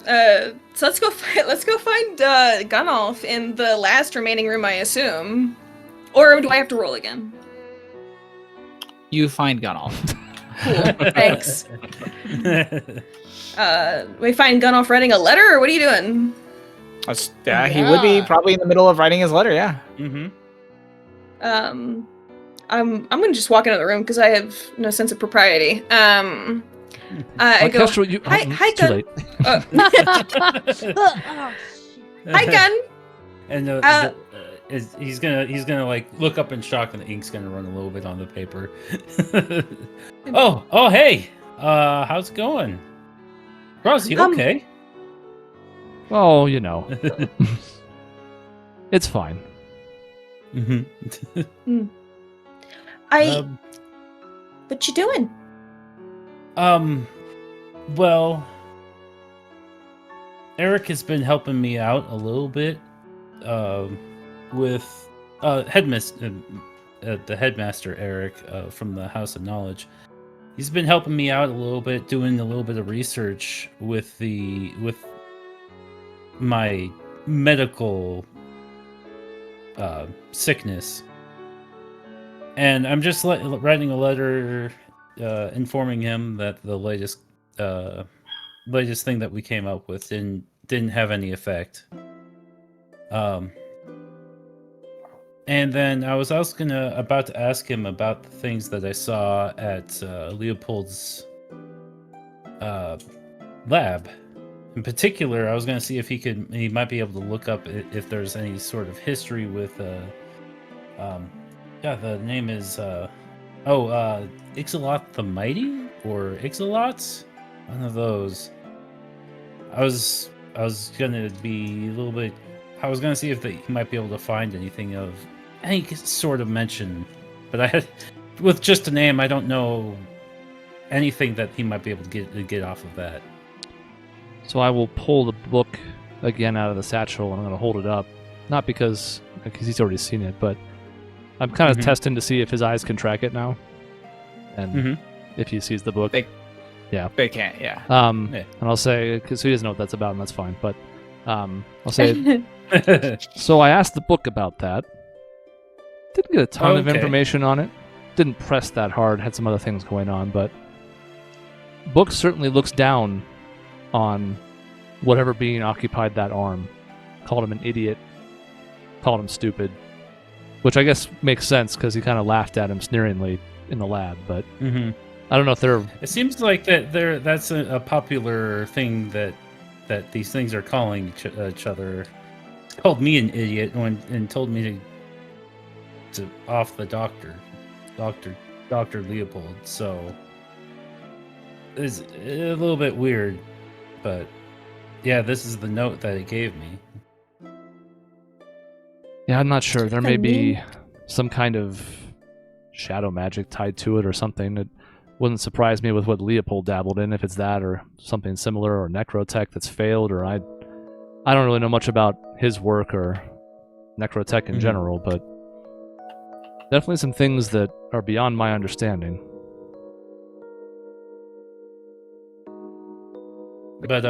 So let's go find Gunnolf in the last remaining room, I assume. Or do I have to roll again? You find Gunnolf. Cool. Thanks. We find Gunnolf writing a letter, or what are you doing? He would be probably in the middle of writing his letter, yeah. Mm-hmm. I'm gonna just walk into the room because I have no sense of propriety. I go. Kestrel, Hi, too Gun. late. Hi, Gun. And he's gonna like look up in shock, and the ink's gonna run a little bit on the paper. oh, hey, how's it going, Ross? You okay? Oh, it's fine. Mm-hmm. What you doing? Well, Eric has been helping me out a little bit, with the headmaster Eric from the House of Knowledge. He's been helping me out a little bit, doing a little bit of research with my medical sickness, and I'm just writing a letter informing him that the latest thing that we came up with didn't have any effect. And then I was also about to ask him about the things that I saw at Leopold's lab. In particular, I was going to see if he might be able to look up if there's any sort of history with the name is Ixalot the Mighty or Ixalots, one of those. I was gonna be a little bit. I was gonna see if he might be able to find anything of any sort of mention, but I had with just a name. I don't know anything that he might be able to get off of that. So I will pull the book again out of the satchel, and I'm going to hold it up, not because he's already seen it, but I'm kind of testing to see if his eyes can track it now, and if he sees the book. They can't, yeah. And I'll say, because he doesn't know what that's about, and that's fine, but I'll say, so I asked the book about that. Didn't get a ton of information on it. Didn't press that hard, had some other things going on, but book certainly looks down on whatever being occupied that arm. Called him an idiot, called him stupid, which I guess makes sense because he kind of laughed at him sneeringly in the lab, but I don't know if they're... It seems like that's a popular thing that these things are calling each other. It's called me an idiot and told me to off the Dr. Leopold, so it's a little bit weird, but yeah, this is the note that it gave me. Yeah, I'm not sure. There may be some kind of shadow magic tied to it or something. It wouldn't surprise me with what Leopold dabbled in, if it's that or something similar, or necrotech that's failed, or I don't really know much about his work or necrotech in general, but definitely some things that are beyond my understanding. But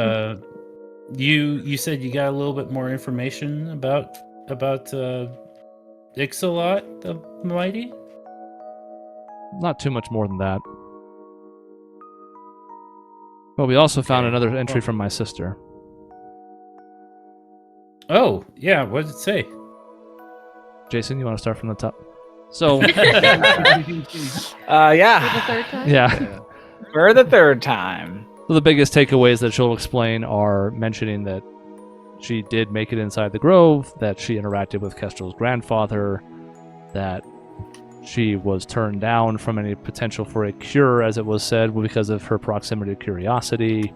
you said you got a little bit more information about Ixalot the Mighty? Not too much more than that. But we also found another entry from my sister. Oh, yeah, what did it say? Jason, you want to start from the top? So, yeah. For the third time? Yeah. For the third time. So the biggest takeaways that she'll explain are mentioning that she did make it inside the grove, that she interacted with Kestrel's grandfather, that she was turned down from any potential for a cure, as it was said, because of her proximity to curiosity.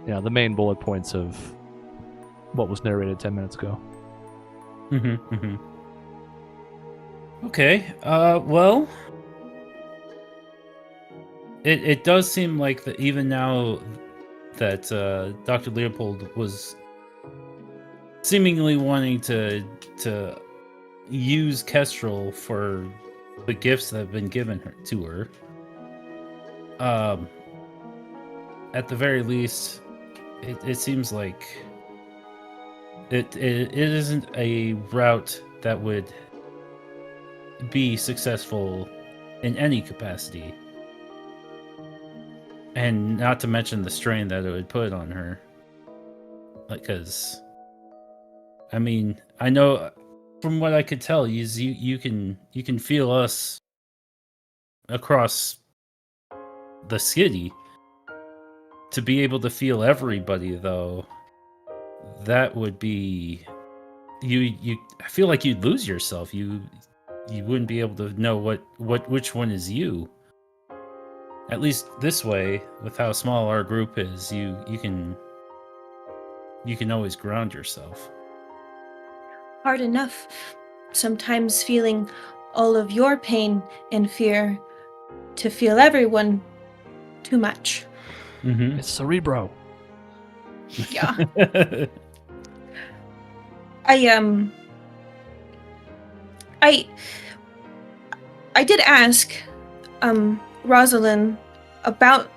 You know, the main bullet points of what was narrated 10 minutes ago. Okay, well, it does seem like that even now that Dr. Leopold was seemingly wanting to use Kestrel for the gifts that have been given to her. At the very least, it seems like it isn't a route that would be successful in any capacity. And not to mention the strain that it would put on her. Like, because, I mean, I know from what I could tell, you can feel us across the city. To be able to feel everybody, though, that would be you. I feel like you'd lose yourself. You wouldn't be able to know which one is you. At least this way, with how small our group is, you can always ground yourself. Hard enough, sometimes feeling all of your pain and fear, to feel everyone too much. Mm-hmm. It's Cerebro. Yeah. I did ask Rosalind about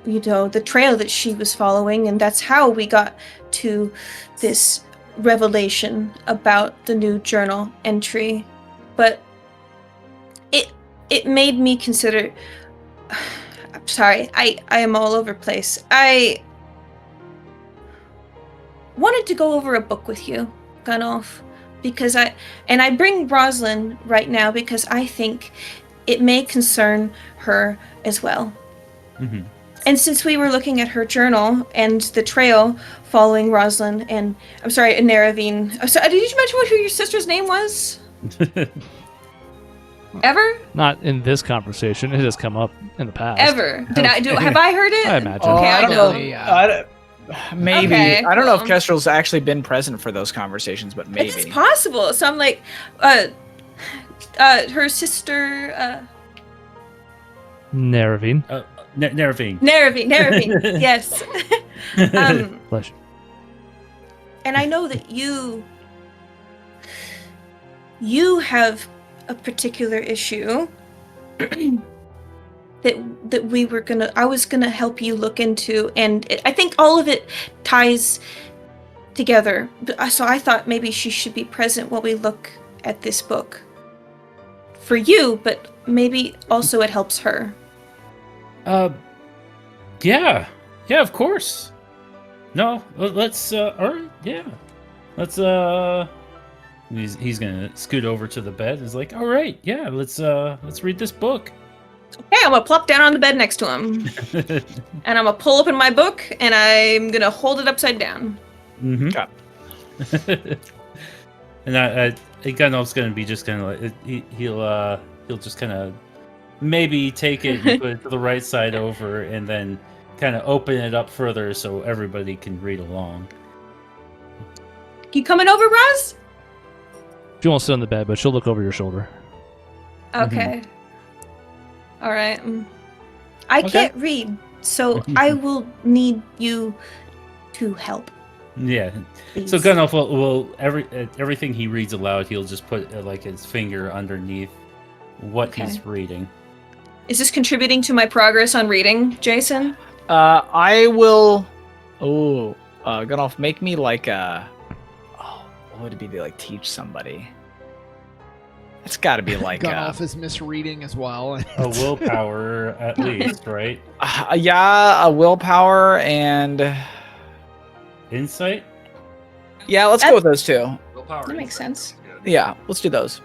the trail that she was following, and that's how we got to this revelation about the new journal entry. But it made me consider. I'm sorry, I am all over the place. I wanted to go over a book with you, Gunnulf, because I bring Rosalind right now because I think it may concern her as well. Mm-hmm. And since we were looking at her journal and the trail following Rosalind and Naravine. Oh, so, did you mention who your sister's name was? Ever? Not in this conversation. It has come up in the past. Ever? Have I heard it? I imagine. Okay, I I don't don't. know. Maybe. Okay, I don't know if cool. Kestrel's actually been present for those conversations, but maybe. It's possible. So I'm like, her sister, Naravine. Naravine. Naravine, yes. Flesh. And I know that you have a particular issue that I was gonna help you look into, and I think all of it ties together. So I thought maybe she should be present while we look at this book for you, but maybe also it helps her. Yeah, of course. No, let's. All right, yeah, let's. He's gonna scoot over to the bed. He's like, all right, yeah, let's read this book. Okay, I'm gonna plop down on the bed next to him, and I'm gonna pull open my book, and I'm gonna hold it upside down. Mm-hmm. Okay. And Gunnulf's gonna be just kind of like he'll just kind of maybe take it and put it to the right side over, and then kind of open it up further so everybody can read along. You coming over, Roz? She won't sit on the bed, but she'll look over your shoulder. Okay. All right. I can't read, so I will need you to help. Yeah. Please. So Gunnulf will everything he reads aloud, he'll just put like his finger underneath what he's reading. Is this contributing to my progress on reading, Jason? I will. Oh, Gunnulf, make me like a. Oh, what would it be to like teach somebody? It's got to be like Gunnulf is misreading as well. A willpower, at least, right? Yeah, a willpower and Insight. Yeah, let's go with those two. Willpower. That makes sense. Yeah, let's do those.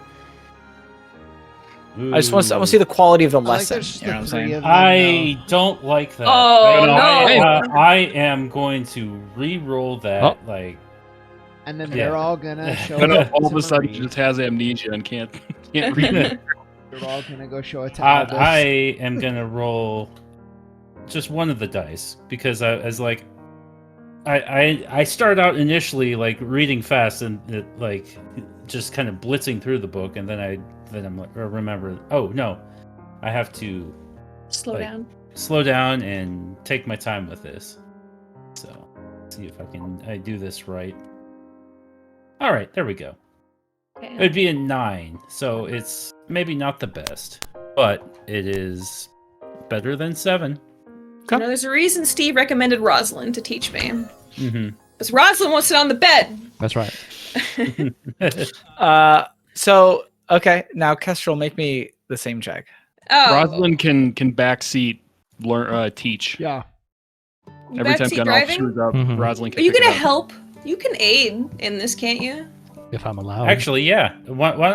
Ooh. I just want to see the quality of the I like lesson. there's just You know what I'm the three saying? of them, I don't like that. Oh, I am going to re-roll that. Like, and then Yeah. they're all gonna show. But it all of to a sudden Marie. just has amnesia and can't read it. They're all gonna go show it to Albus. I am gonna roll just one of the dice because I was like, I start out initially like reading fast and it, like just kind of blitzing through the book, and then I'm like, remember, oh no, I have to Slow Like- down. slow down and take my time with this. So see if I do this right. All right, there we go. Okay. It'd be a 9, so it's maybe not the best, but it is better than 7. You know, there's a reason Steve recommended Rosalind to teach me. Mm-hmm. Because Rosalind won't sit on the bed. That's right. So okay, now Kestrel, make me the same check. Oh. Rosalind can backseat learn teach. Yeah. Every time Backseat Gunnoff driving? screws up, Mhm. Rosalind Are can you pick gonna it up. help? You can aid in this, can't you? If I'm allowed. Actually, yeah. Why don't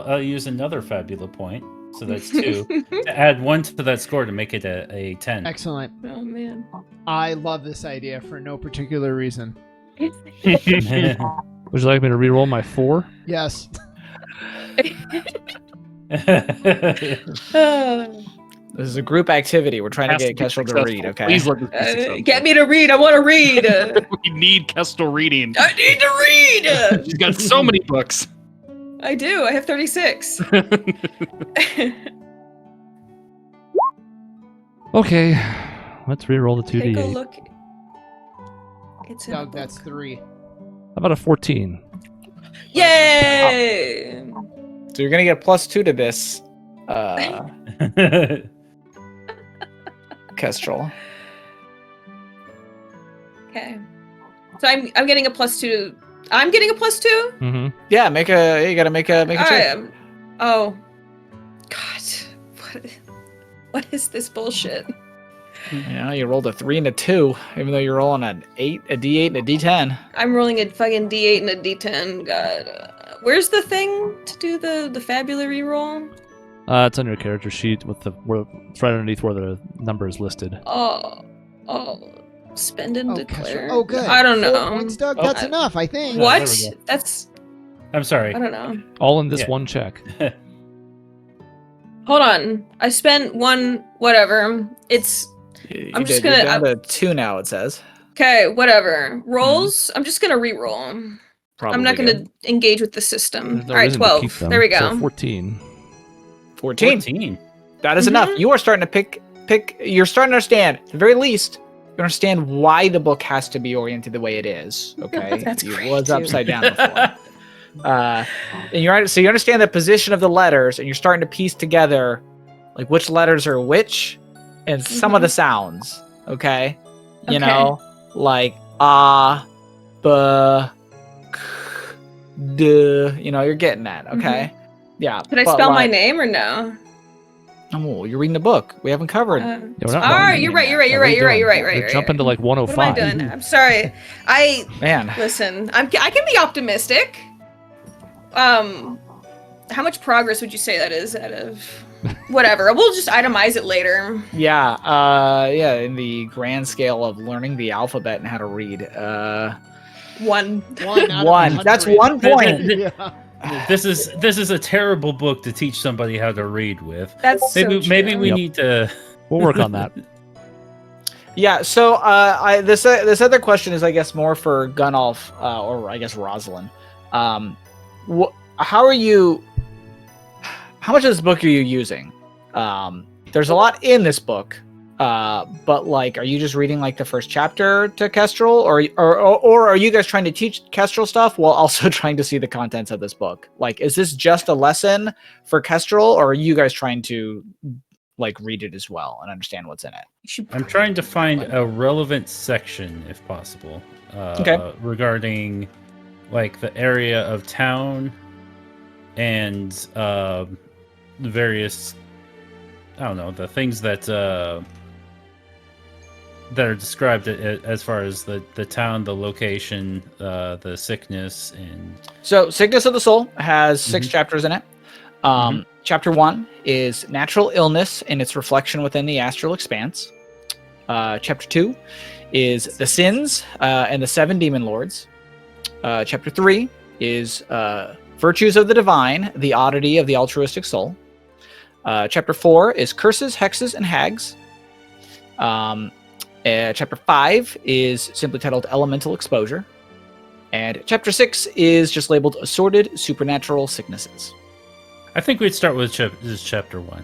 I use another Fabula point? So that's 2. To add 1 to that score to make it a 10. Excellent. Oh man. I love this idea for no particular reason. Would you like me to re-roll my 4? Yes. This is a group activity. We're trying to Has get be Kestrel to successful. read, okay? Please let this be successful. Get me to read. I want to read. We need Kestrel reading. I need to read. She's got so many books. I do. I have 36. Okay, let's re-roll the Take a 2d8. look. It's in Doug, the that's book. 3. How about a 14? Yay! So you're gonna get +2 to this, Kestrel. Okay. So I'm getting a +2. I'm getting a +2. Mm-hmm. Yeah, you gotta make a All check. right. Oh. God. What is this bullshit? Yeah, you rolled a 3 and a 2, even though you're rolling an 8, a D8, and a D10. I'm rolling a fucking D8 and a D10. God. Where's the thing to do the Fabula reroll? It's on your character sheet with it's right underneath where the number is listed. Oh. Spend and Oh, declare. Oh, good. I don't 4 know. points, Doug. Oh. That's enough, I think. There What? we go. That's. I'm sorry. I don't know. All in this Yeah. one check. Hold on. I spent 1. Whatever. It's. I'm just You're gonna- down to 2 now, it says. Okay, whatever. Rolls. I'm just gonna re-roll. Probably I'm not good. gonna engage with the system. There's no All right, reason to keep 12. them. There we go. So 14. 14. 14. That is Mhm. enough. You are starting to pick. You're starting to understand. At the very least, you understand why the book has to be oriented the way it is. Okay, That's it great, was dude. upside down before. And so you understand the position of the letters, and you're starting to piece together like which letters are which, and some of the sounds. Okay, you Okay. know, like b, k, d. You know, you're getting that. Okay, yeah. Can I but, spell my like- name or no? Oh, you're reading the book. We haven't covered. Yeah, we're not All right, done. you're right. You're right. Yeah, You're what are right. you You're right. doing? You're right. You're Right. jumping to like What am 105. I doing? I'm sorry. Man, Listen. I can be optimistic. How much progress would you say that is out of? Whatever. We'll just itemize it later. yeah, in the grand scale of learning the alphabet and how to read. 1. 1 out One. of That's 100. 1 point. Yeah. This is a terrible book to teach somebody how to read with. That's Maybe so maybe true. we Yep. need to. We'll work on that. Yeah, so this other question is, I guess, more for Gunolf, or I guess Rosalind. How are you? How much of this book are you using? There's a lot in this book, but like, are you just reading like the first chapter to Kestrel, or are you guys trying to teach Kestrel stuff while also trying to see the contents of this book? Like, is this just a lesson for Kestrel, or are you guys trying to like read it as well and understand what's in it? You should I'm trying to find a relevant section, if possible, Okay. regarding like the area of town and the various, I don't know, the things that are described as far as the town, the location, the sickness, and So, Sickness of the Soul has 6 Mhm. chapters in it. Chapter 1 is natural illness and its reflection within the astral expanse. Chapter 2 is the sins and the 7 demon lords. Chapter 3 is virtues of the divine, the oddity of the altruistic soul. Chapter 4 is curses, hexes, and hags. Chapter 5 is simply titled Elemental Exposure. And Chapter 6 is just labeled Assorted Supernatural Sicknesses. I think we'd start with this chapter 1.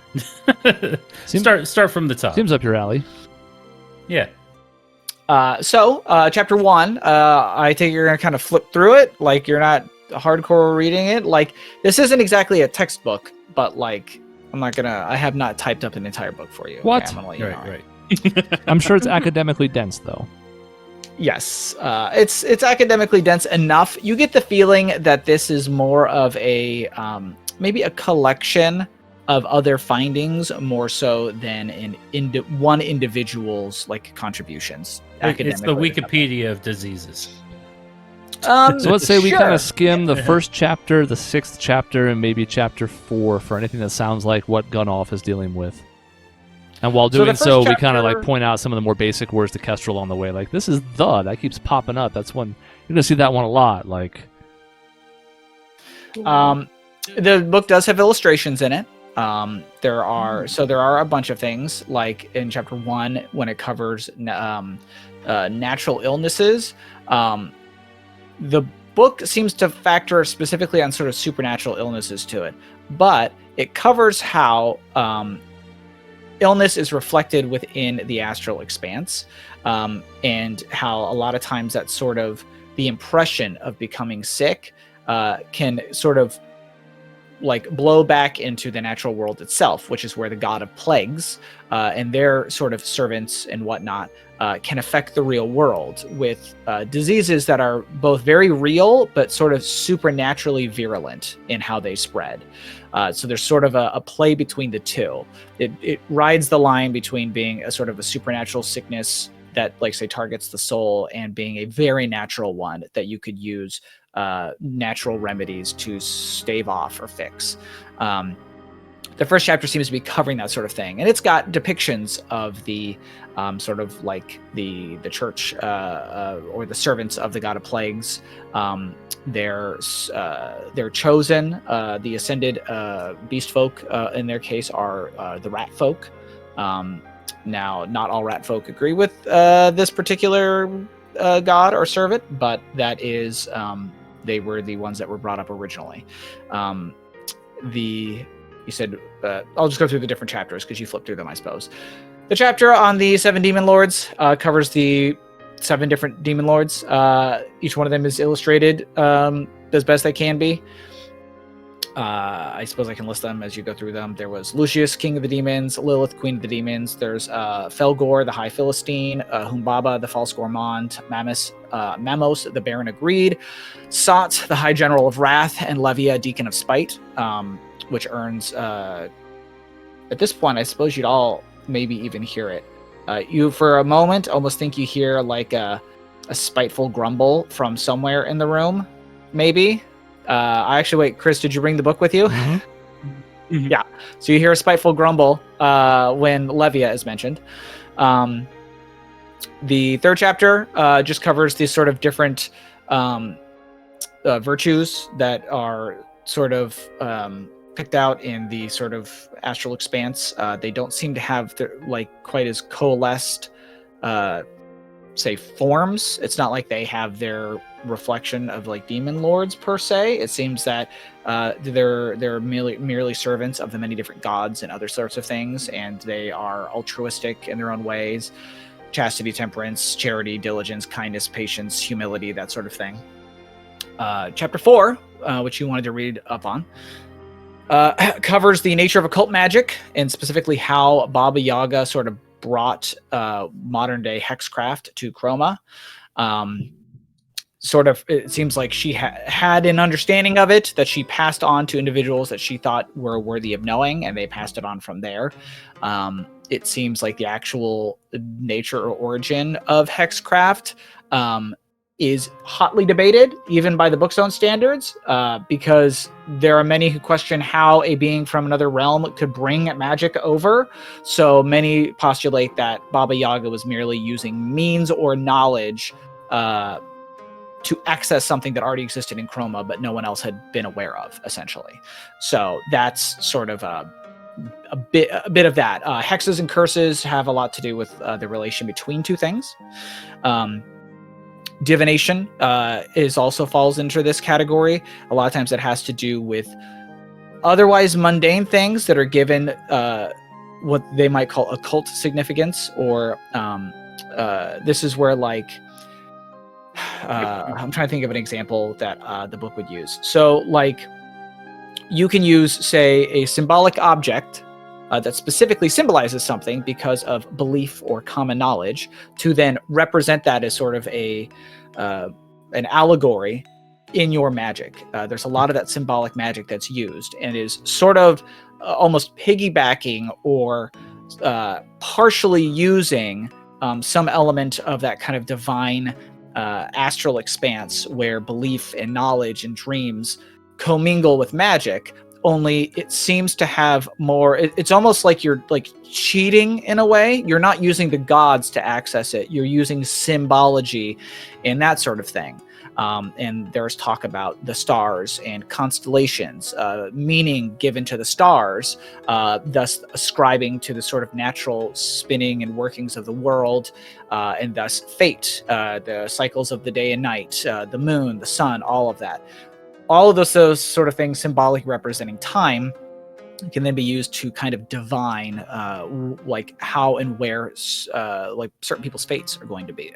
Seems- start from the top. Seems up your alley. Yeah. So, Chapter 1, I think you're going to kind of flip through it. Like, you're not hardcore reading it. Like, this isn't exactly a textbook, but, like, I have not typed up an entire book for you. What? Okay, I'm gonna let you know. Right. I'm sure it's academically dense, though. Yes, it's academically dense enough. You get the feeling that this is more of a maybe a collection of other findings more so than one individual's like contributions. It's the academically. Wikipedia of diseases. So let's say we kind Sure. of skim the first chapter, the 6th chapter, and maybe chapter 4 for anything that sounds like what Gunoff is dealing with. And while So the doing first so, we kind of chapter- like point out some of the more basic words to Kestrel on the way. Like, this is the, that keeps popping up. That's one, you're going to see that one a lot. Like, The book does have illustrations in it. There are a bunch of things, like in chapter 1 when it covers natural illnesses. The book seems to factor specifically on sort of supernatural illnesses to it, but it covers how illness is reflected within the astral expanse, and how a lot of times that sort of the impression of becoming sick can sort of like blow back into the natural world itself, which is where the god of plagues and their sort of servants and whatnot can affect the real world with diseases that are both very real but sort of supernaturally virulent in how they spread. So there's sort of a play between the two. It rides the line between being a sort of a supernatural sickness that, like, say, targets the soul, and being a very natural one that you could use natural remedies to stave off or fix. The first chapter seems to be covering that sort of thing, and it's got depictions of the sort of like the church or the servants of the god of plagues. They're chosen. The ascended beast folk in their case are the rat folk. Now, not all rat folk agree with this particular god or servant, but that is they were the ones that were brought up originally. You said, I'll just go through the different chapters because you flipped through them, I suppose. The chapter on the 7 demon lords covers the 7 different demon lords. Each one of them is illustrated as best they can be. I suppose I can list them as you go through them. There was Lucius, king of the demons, Lilith, queen of the demons. There's Felgor, the high Philistine, Humbaba, the false gourmand, Mamos, the baron of greed, Sot, the high general of wrath, and Levia, deacon of spite, which earns, at this point, I suppose you'd all maybe even hear it. You, for a moment, almost think you hear like a spiteful grumble from somewhere in the room, maybe. Wait, Chris, did you bring the book with you? Mhm. Yeah. So you hear a spiteful grumble when Levia is mentioned. The third chapter just covers these sort of different virtues that are sort of picked out in the sort of astral expanse. They don't seem to have quite as coalesced say forms. It's not like they have their reflection of like demon lords per se. It seems that they're merely servants of the many different gods and other sorts of things, and they are altruistic in their own ways. Chastity, temperance, charity, diligence, kindness, patience, humility, that sort of thing. Chapter 4, which you wanted to read up on, covers the nature of occult magic, and specifically how Baba Yaga sort of brought modern day hexcraft to Chroma. It seems like she had an understanding of it that she passed on to individuals that she thought were worthy of knowing, and they passed it on from there. It seems like the actual nature or origin of hexcraft is hotly debated, even by the book's own standards, because there are many who question how a being from another realm could bring magic over. So many postulate that Baba Yaga was merely using means or knowledge to access something that already existed in Chroma, but no one else had been aware of, essentially. So that's sort of a bit of that. Hexes and curses have a lot to do with the relation between two things. Divination also falls into this category. A lot of times it has to do with otherwise mundane things that are given what they might call occult significance, or this is where like I'm trying to think of an example that the book would use. So like you can use, say, a symbolic object that specifically symbolizes something because of belief or common knowledge, to then represent that as sort of an allegory in your magic. There's a lot of that symbolic magic that's used and is sort of almost piggybacking or partially using some element of that kind of divine astral expanse where belief and knowledge and dreams commingle with magic, only it seems to have more, it's almost like you're like cheating in a way. You're not using the gods to access it, you're using symbology and that sort of thing. And there's talk about the stars and constellations, meaning given to the stars, thus ascribing to the sort of natural spinning and workings of the world, and thus fate, the cycles of the day and night, the moon, the sun, all of that. All of those sort of things symbolically representing time can then be used to kind of divine like how and where like certain people's fates are going to be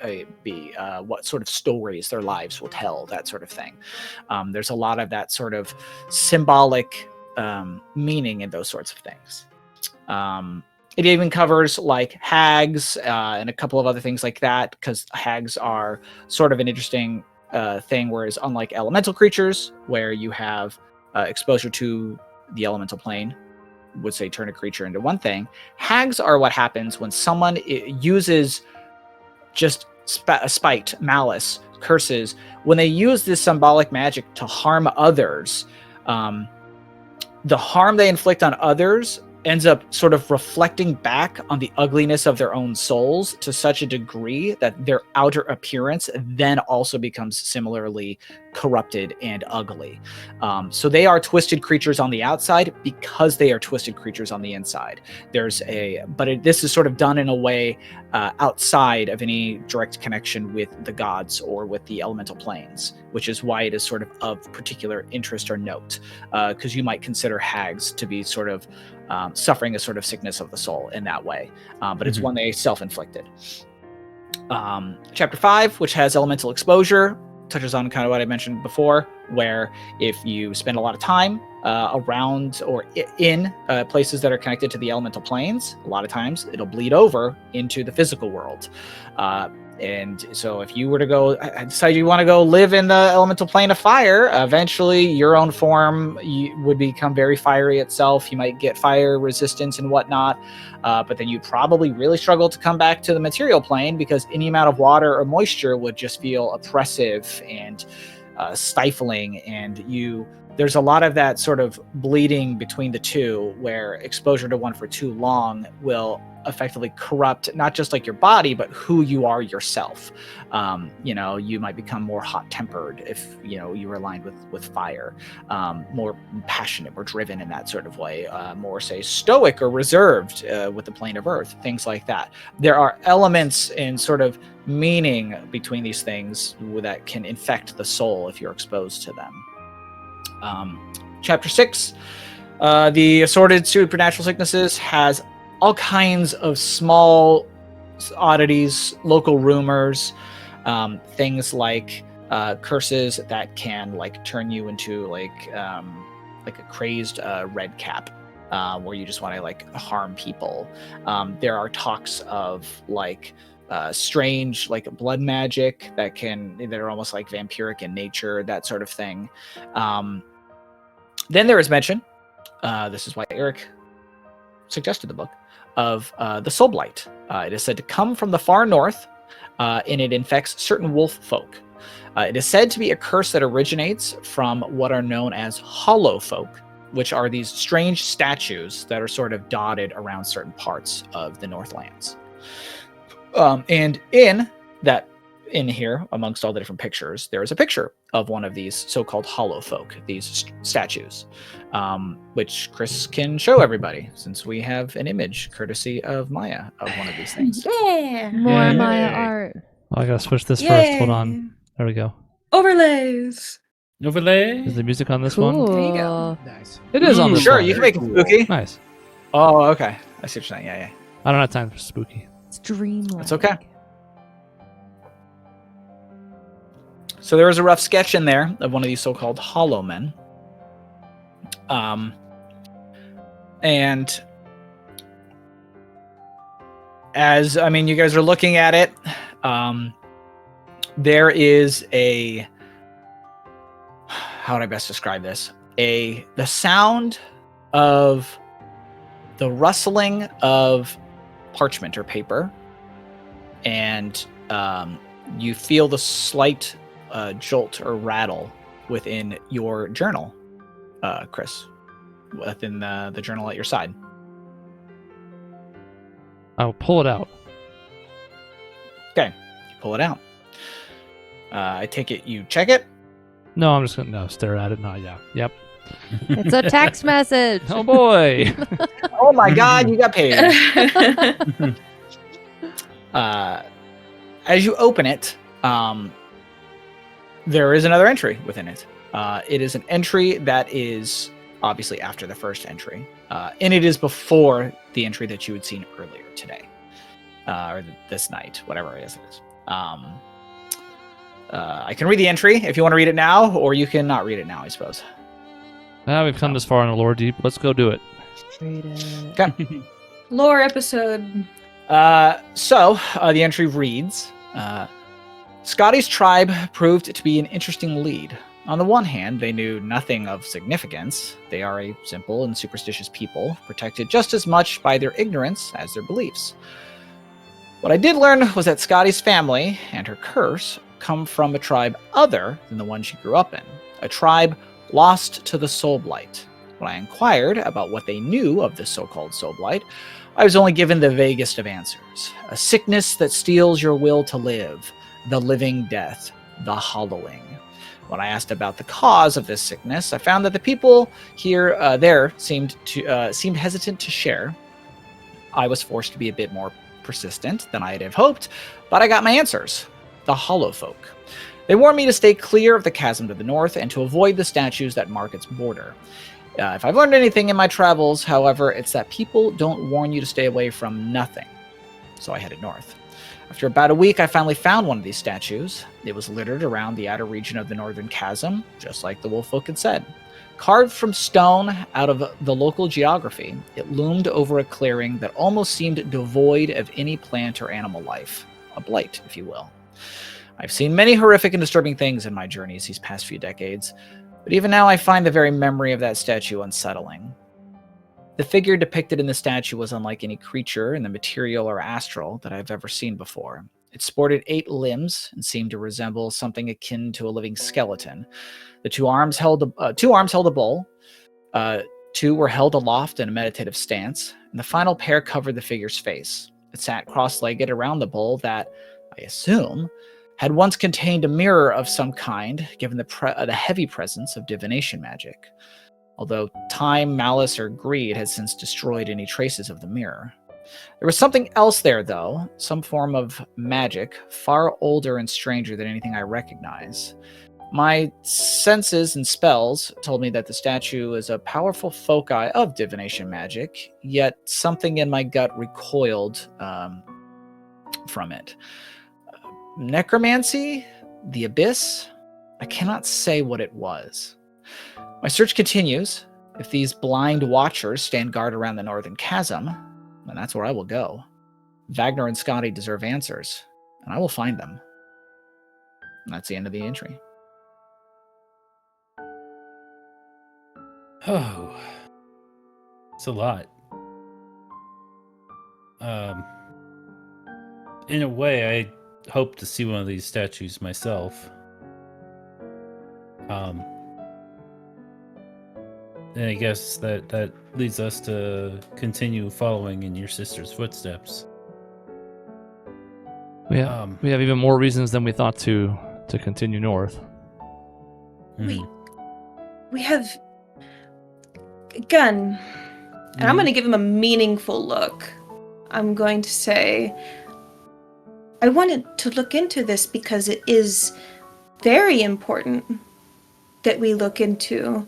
what sort of stories their lives will tell, that sort of thing. There's a lot of that sort of symbolic meaning in those sorts of things. It even covers like hags and a couple of other things like that, because hags are sort of an interesting thing, whereas unlike elemental creatures where you have exposure to the elemental plane, would say turn a creature into one thing, hags are what happens when someone uses just spite, malice, curses. When they use this symbolic magic to harm others, the harm they inflict on others ends up sort of reflecting back on the ugliness of their own souls to such a degree that their outer appearance then also becomes similarly corrupted and ugly. So they are twisted creatures on the outside because they are twisted creatures on the inside. This is sort of done in a way outside of any direct connection with the gods or with the elemental planes, which is why it is sort of particular interest or note, because you might consider hags to be sort of suffering a sort of sickness of the soul in that way, but it's one they self-inflicted. Chapter 5, which has elemental exposure, touches on kind of what I mentioned before, where if you spend a lot of time around or in places that are connected to the elemental planes, a lot of times it'll bleed over into the physical world. And so if you were to decide you want to go live in the elemental plane of fire, eventually your own form would become very fiery itself. You might get fire resistance and whatnot, but then you'd probably really struggle to come back to the material plane because any amount of water or moisture would just feel oppressive and stifling. And there's a lot of that sort of bleeding between the two, where exposure to one for too long will effectively corrupt not just like your body, but who you are yourself. You might become more hot-tempered if you were aligned with fire, more passionate, more driven in that sort of way, more say stoic or reserved with the plane of earth, things like that. There are elements and sort of meaning between these things that can infect the soul if you're exposed to them. Chapter 6, the assorted supernatural sicknesses, has all kinds of small oddities, local rumors, things like curses that can like turn you into like a crazed red cap, where you just want to like harm people. There are talks of like strange like blood magic that are almost like vampiric in nature, that sort of thing. Then there is mention, this is why Eric suggested the book, of the soul blight. It is said to come from the far north, and it infects certain wolf folk. It is said to be a curse that originates from what are known as hollow folk, which are these strange statues that are sort of dotted around certain parts of the Northlands. And in here, amongst all the different pictures, there is a picture of one of these so-called hollow folk, these statues, which Chris can show everybody, since we have an image, courtesy of Maya, of one of these things. Yeah. More Yay. Maya art. Oh, I gotta switch this first. Hold on. There we go. Overlays. Overlay. Is the music on this Cool. one? There you go. Nice. It is on this Sure, one. you can make it spooky. Nice. Oh, okay. I see what you're saying. Yeah. I don't have time for spooky. It's dreamlike. It's okay. So there is a rough sketch in there of one of these so-called hollow men. And as I mean, you guys are looking at it. There is a, how would I best describe this? The sound of the rustling of parchment or paper, and you feel the slight jolt or rattle within your journal, Chris, within the journal at your side. I'll pull it out. Okay, you pull it out. I take it you check it. No, I'm just gonna stare at it. No, yeah, yep. It's a text message. Oh boy. Oh my God, you got paid. As you open it, there is another entry within it. It is an entry that is obviously after the first entry, and it is before the entry that you had seen earlier today, or this night, whatever it is. I can read the entry if you want to read it now, or you can not read it now, I suppose. Now we've come this far in the lore deep. Let's go do it. Read it. Okay. Lore episode. So the entry reads, Scotty's tribe proved to be an interesting lead. On the one hand, they knew nothing of significance. They are a simple and superstitious people, protected just as much by their ignorance as their beliefs. What I did learn was that Scotty's family and her curse come from a tribe other than the one she grew up in, a tribe lost to the Soul Blight. When I inquired about what they knew of the so-called Soul Blight, I was only given the vaguest of answers. A sickness that steals your will to live, the living death, the hollowing. When I asked about the cause of this sickness, I found that the people there seemed hesitant to share. I was forced to be a bit more persistent than I had hoped, but I got my answers. The Hollow Folk. They warned me to stay clear of the chasm to the north and to avoid the statues that mark its border. If I've learned anything in my travels, however, it's that people don't warn you to stay away from nothing. So I headed north. After about a week, I finally found one of these statues. It was littered around the outer region of the northern chasm, just like the Wolffolk had said. Carved from stone out of the local geography, it loomed over a clearing that almost seemed devoid of any plant or animal life. A blight, if you will. I've seen many horrific and disturbing things in my journeys these past few decades, but even now I find the very memory of that statue unsettling. The figure depicted in the statue was unlike any creature in the material or astral that I've ever seen before. It sported 8 limbs and seemed to resemble something akin to a living skeleton. The two arms held a bowl, 2 were held aloft in a meditative stance, and the final pair covered the figure's face. It sat cross-legged around the bowl that, I assume, had once contained a mirror of some kind, given the heavy presence of divination magic. Although time, malice, or greed had since destroyed any traces of the mirror. There was something else there, though, some form of magic, far older and stranger than anything I recognize. My senses and spells told me that the statue is a powerful foci of divination magic, yet something in my gut recoiled from it. Necromancy? The abyss? I cannot say what it was. My search continues. If these blind watchers stand guard around the northern chasm, then that's where I will go. Wagner and Scotty deserve answers, and I will find them. And that's the end of the entry. Oh, it's a lot. In a way, I hope to see one of these statues myself. And I guess that leads us to continue following in your sister's footsteps. We have even more reasons than we thought to continue north. We have a gun. And I'm going to give him a meaningful look. I'm going to say, I wanted to look into this because it is very important that we look into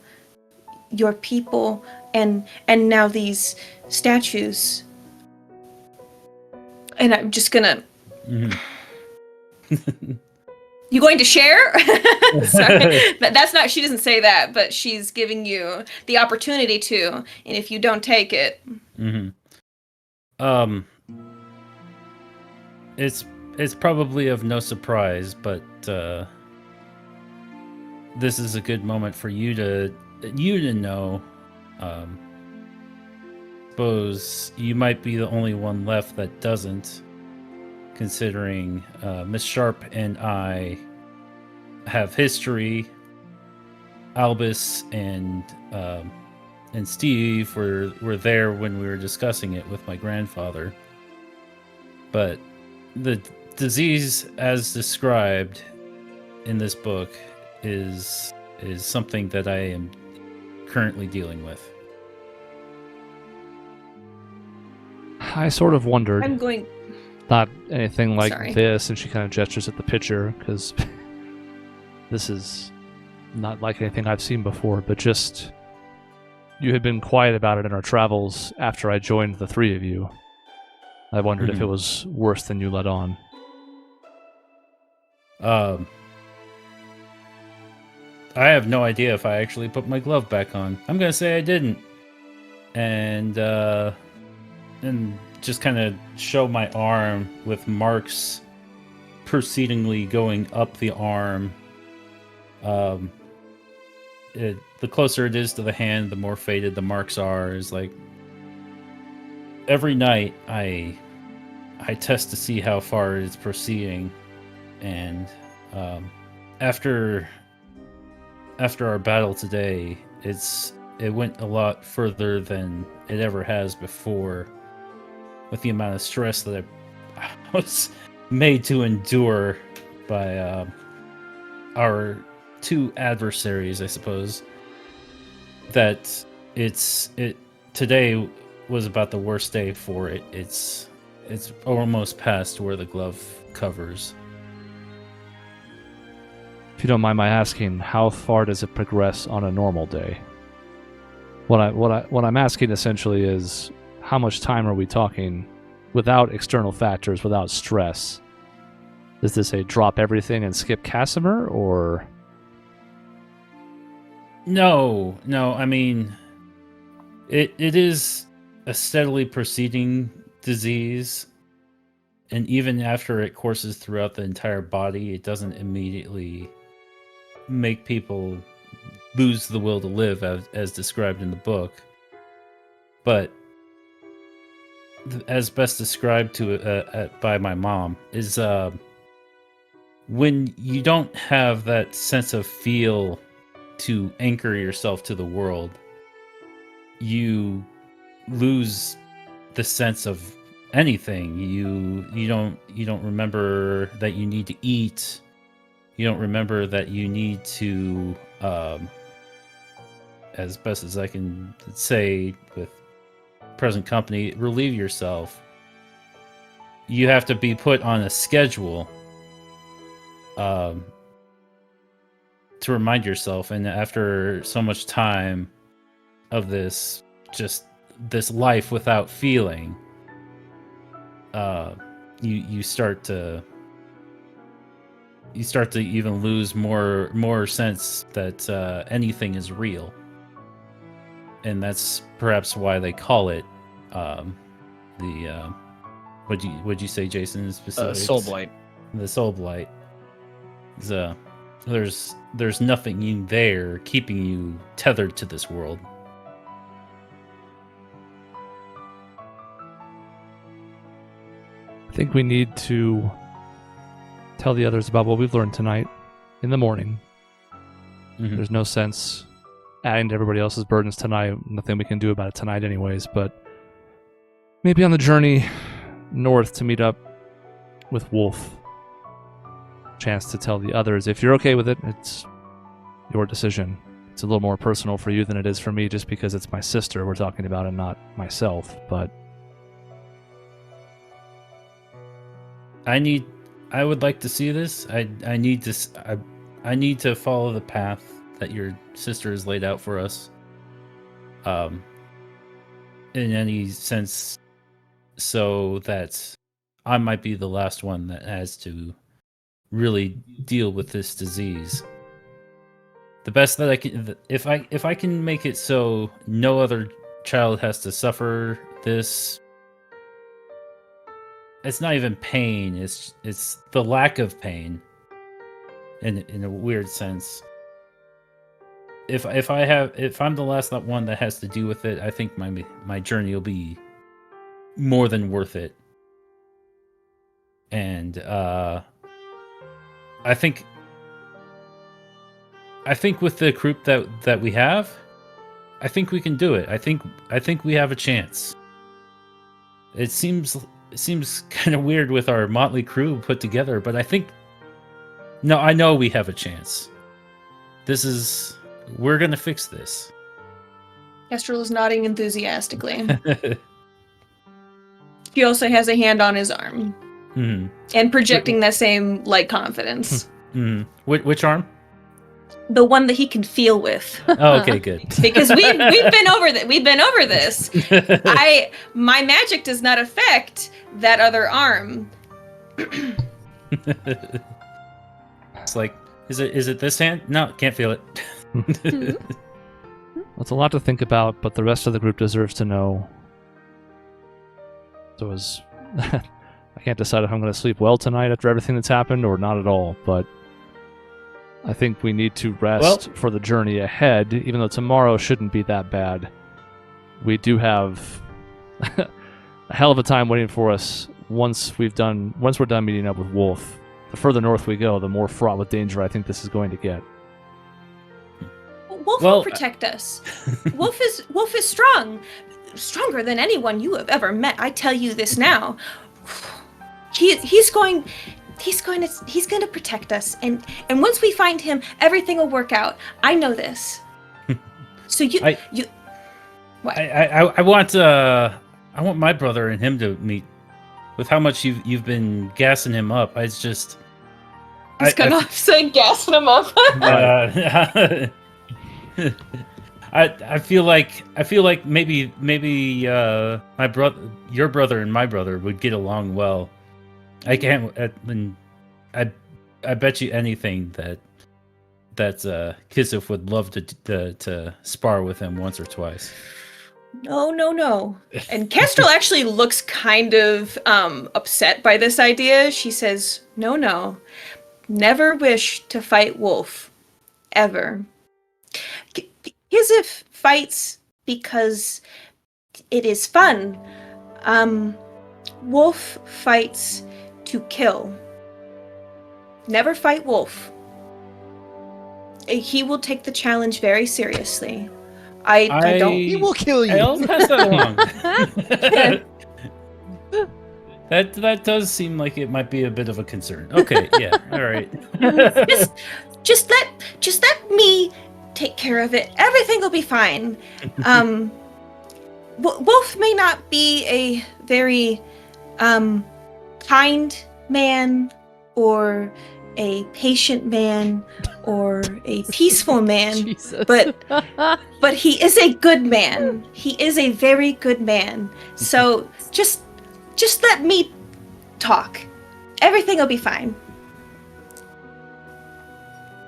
your people and now these statues. And I'm just gonna... You going to share? Sorry. That's not, she doesn't say that, but she's giving you the opportunity to, and if you don't take it. it's probably of no surprise, but this is a good moment for you to know. Suppose you might be the only one left that doesn't, considering Miss Sharp and I have history. Albus and Steve were there when we were discussing it with my grandfather. But the disease, as described in this book, is something that I am currently dealing with. I sort of wondered. I'm going. Not anything like Sorry. this, and she kind of gestures at the picture, because this is not like anything I've seen before, but just you had been quiet about it in our travels after I joined the three of you. I wondered if it was worse than you let on. I have no idea if I actually put my glove back on. I'm gonna say I didn't, and just kind of show my arm with marks proceedingly going up the arm. The closer it is to the hand, the more faded the marks are. Is like every night I test to see how far it's proceeding, and after our battle today, it went a lot further than it ever has before, with the amount of stress that I was made to endure by our two adversaries, I suppose. That today was about the worst day for it. It's almost past where the glove covers. If you don't mind my asking, how far does it progress on a normal day? What I'm asking essentially is, how much time are we talking without external factors, without stress? Is this a drop everything and skip Casimir, or? No. I mean, it is a steadily proceeding disease, and even after it courses throughout the entire body, it doesn't immediately make people lose the will to live, as described in the book. But as best described by my mom, is when you don't have that sense of feel to anchor yourself to the world, you lose the sense of anything. You don't remember that you need to eat. You don't remember that you need to, as best as I can say with present company, relieve yourself. You have to be put on a schedule to remind yourself. And after so much time of this life without feeling, you start to even lose more sense that anything is real. And that's perhaps why they call it what'd you say, Jason? Soul blight. The soul blight. There's nothing in there keeping you tethered to this world. I think we need to tell the others about what we've learned tonight in the morning. Mm-hmm. There's no sense adding to everybody else's burdens tonight. Nothing we can do about it tonight anyways, but maybe on the journey north to meet up with Wolf, chance to tell the others. If you're okay with it, it's your decision. It's a little more personal for you than it is for me, just because it's my sister we're talking about and not myself, but I would like to see this. I need to follow the path that your sister has laid out for us. In any sense, so that I might be the last one that has to really deal with this disease. The best that I can, if I can make it so no other child has to suffer this, it's not even pain. It's the lack of pain. In a weird sense. If I'm the last one that has to deal with it, I think my journey will be more than worth it. And I think with the group that we have, I think we can do it. I think we have a chance. It seems kind of weird with our motley crew put together, but I know we have a chance. We're gonna fix this. Kestrel is nodding enthusiastically. He also has a hand on his arm. Mm-hmm. And projecting that same light confidence. Mm-hmm. Which arm? The one that he can feel with. Oh, okay, good. Because we've been over that. We've been over this. My magic does not affect that other arm. It's like, is it this hand? No, can't feel it. That's a lot to think about, but the rest of the group deserves to know. I can't decide if I'm going to sleep well tonight after everything that's happened or not at all, but I think we need to rest for the journey ahead, even though tomorrow shouldn't be that bad. We do have a hell of a time waiting for us once we're done meeting up with Wolf. The further north we go, the more fraught with danger I think this is going to get. Wolf will protect us. Wolf is strong. Stronger than anyone you have ever met. I tell you this now. He's going to protect us, and once we find him, everything will work out. I know this. So what? I want my brother and him to meet. With how much you've been gassing him up, he's gonna say gassing him up. I feel like maybe your brother and my brother would get along well. I bet you anything that Kisif would love to spar with him once or twice. No. And Kestrel actually looks kind of upset by this idea. She says, No. Never wish to fight Wolf. Ever. Kisif fights because it is fun. Wolf fights to kill. Never fight Wolf. He will take the challenge very seriously. I don't. He will kill you. I'll pass that along. That does seem like it might be a bit of a concern. Okay, yeah, all right. just let me take care of it. Everything will be fine. Wolf may not be a very kind man or a patient man or a peaceful man, Jesus. but he is a good man. He is a very good man. So just let me talk. Everything will be fine.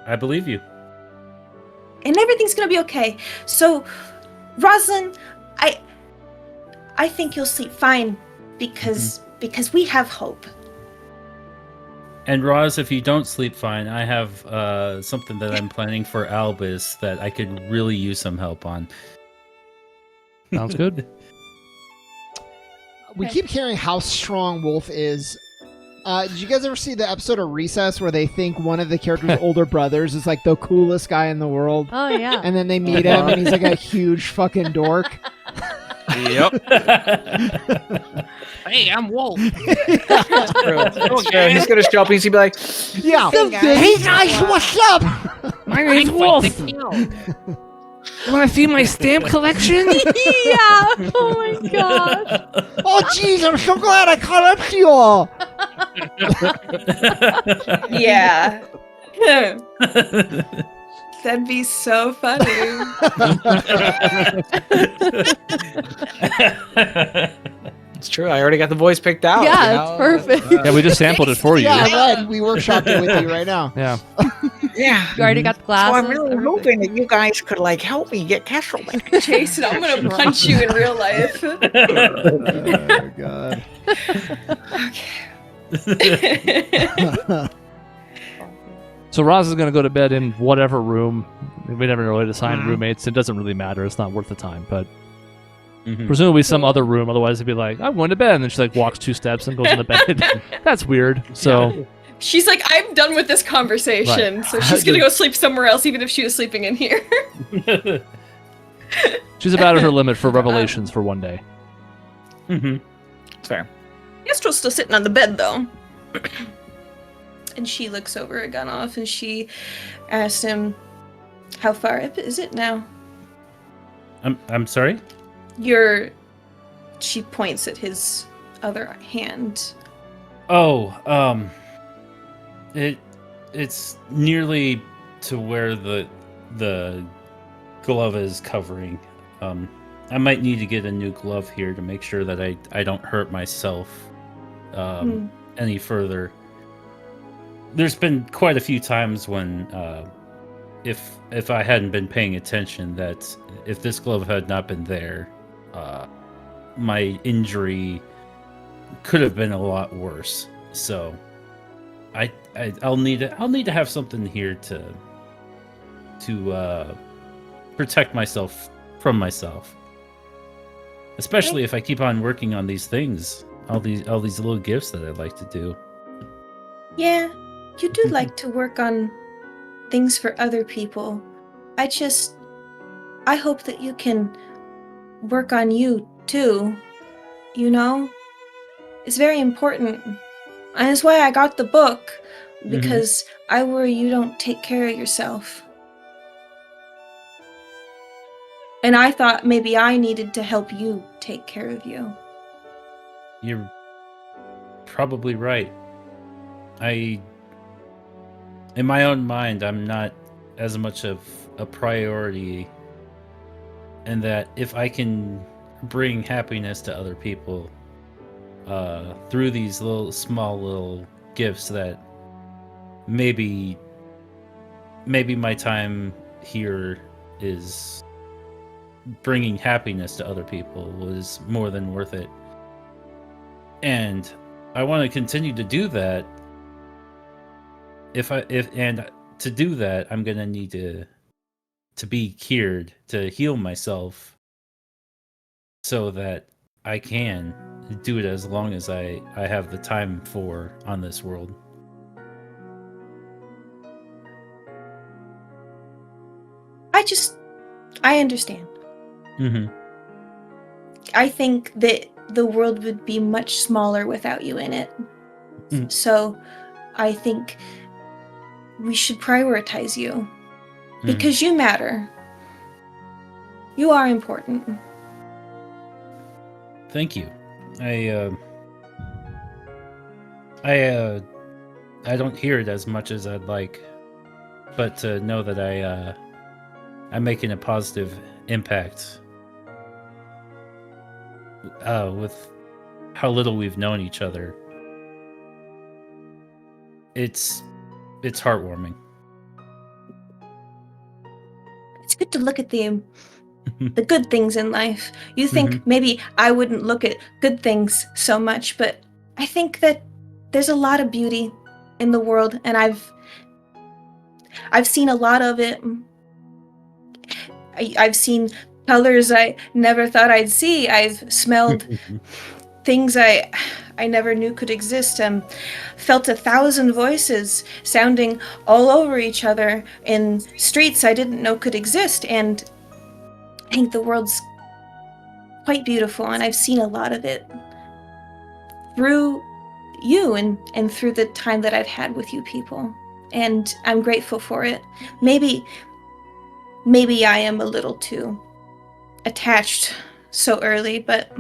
I believe you. And everything's gonna be okay. So, Rosalind, I think you'll sleep fine because we have hope. And Roz, if you don't sleep fine, I have something that I'm planning for Albus that I could really use some help on. Sounds good. We keep hearing how strong Wolf is. Did you guys ever see the episode of Recess where they think one of the characters' older brothers is like the coolest guy in the world? Oh, yeah. And then they meet him and he's like a huge fucking dork. Yep. Hey, I'm Wolf. Yeah, he's gonna show up and he's gonna be like, Yeah. Hey guys, what's up? My name's Wolf. You want to see my stamp collection? Yeah. Oh my gosh. Oh jeez, I'm so glad I caught up to you all. Yeah. That'd be so funny. It's true. I already got the voice picked out. Yeah, you it's know? perfect. Yeah, we just sampled it for you. Yeah, Red, we workshopped it with you right now. Yeah. Yeah. You already got the So glasses. I'm really everything. hoping that you guys could like help me get Kestrel back. Jason, I'm gonna punch you in real life. Oh, God. So Roz is going to go to bed in whatever room. We never really assigned Mhm. roommates. It doesn't really matter. It's not worth the time. But Mhm. presumably some other room. Otherwise, it'd be like, I'm going to bed. And then she like walks 2 steps and goes into bed. That's weird. So She's like, I'm done with this conversation, so she's gonna go sleep somewhere else, even if she was sleeping in here. she's about at her limit for revelations for one day. Mhm. It's fair. Kestrel's still sitting on the bed, though. And she looks over at Gunoff and she asks him, how far up is it now? I'm sorry. She points at his other hand. Oh, it's nearly to where the glove is covering. I might need to get a new glove here to make sure that I don't hurt myself any further. There's been quite a few times when if I hadn't been paying attention, that if this glove had not been there, my injury could have been a lot worse. So I'll need to have something here to protect myself from myself, especially if I keep on working on these things, all these little gifts that I'd like to do. Yeah, you do like to work on things for other people. I hope that you can work on you too. You know? It's very important. And that's why I got the book, because I worry you don't take care of yourself. And I thought maybe I needed to help you take care of you. You're probably right. In my own mind, I'm not as much of a priority, and that if I can bring happiness to other people through these small little gifts, that maybe my time here is bringing happiness to other people was more than worth it. And I want to continue to do that. And to do that, I'm gonna need to be cured, to heal myself, so that I can do it as long as I have the time for on this world. I understand. Mm-hmm. I think that the world would be much smaller without you in it. Mm. So I think we should prioritize you. Because you matter. You are important. Thank you. I don't hear it as much as I'd like, but to know that I'm making a positive impact with how little we've known each other, it's heartwarming. It's good to look at the good things in life. You think maybe I wouldn't look at good things so much, but I think that there's a lot of beauty in the world, and I've seen a lot of it. I've seen colors I never thought I'd see. I've smelled things I never knew could exist. Felt 1,000 voices sounding all over each other in streets I didn't know could exist. And I think the world's quite beautiful, and I've seen a lot of it through you and through the time that I've had with you people. And I'm grateful for it. Maybe I am a little too attached so early, but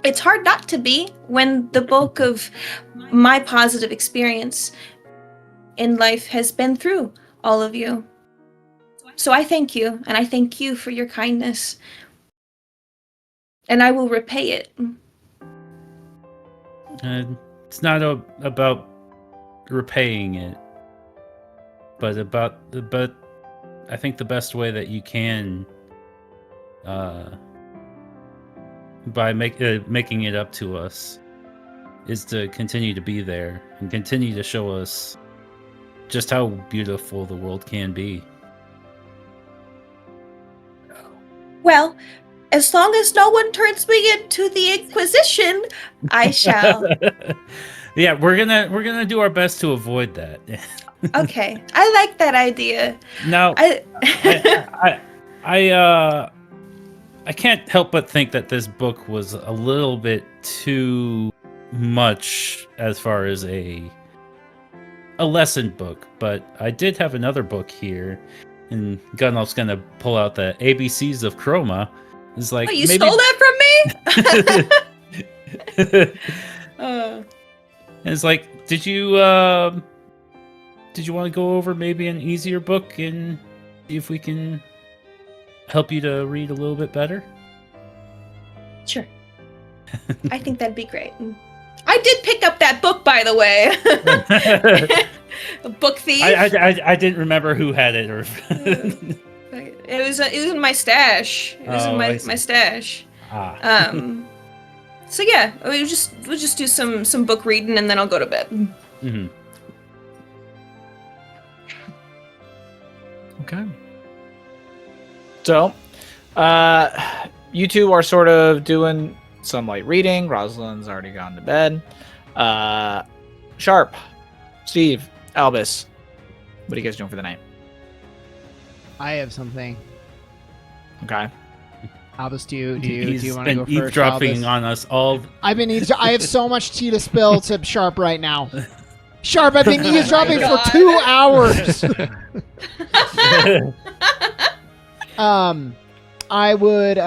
it's hard not to be when the bulk of my positive experience in life has been through all of you. So I thank you, and I thank you for your kindness. and I will repay it. It's not about repaying it, but I think the best way that you can, by making it up to us, is to continue to be there and continue to show us just how beautiful the world can be. Well, as long as no one turns me into the Inquisition, I shall. Yeah, we're gonna do our best to avoid that. Okay, I like that idea. Now, I can't help but think that this book was a little bit too much as far as a lesson book, but I did have another book here, and Gunloff's gonna pull out the ABCs of Chroma. It's like, you maybe... stole that from me? It's like, did you want to go over maybe an easier book and see if we can help you to read a little bit better? Sure. I think that'd be great. I did pick up that book, by the way. A book thief. I didn't remember who had it, or it was in my stash. It was in my stash. So yeah, we'll just do some book reading and then I'll go to bed. Mm-hmm. Okay. So, you two are sort of doing some light reading. Rosalind's already gone to bed. Sharp, Steve, Albus, what are you guys doing for the night? I have something. Okay. Albus, do you want to go first? Eavesdropping on us all. I have so much tea to spill to Sharp right now. Sharp, I've been eavesdropping for 2 hours. I would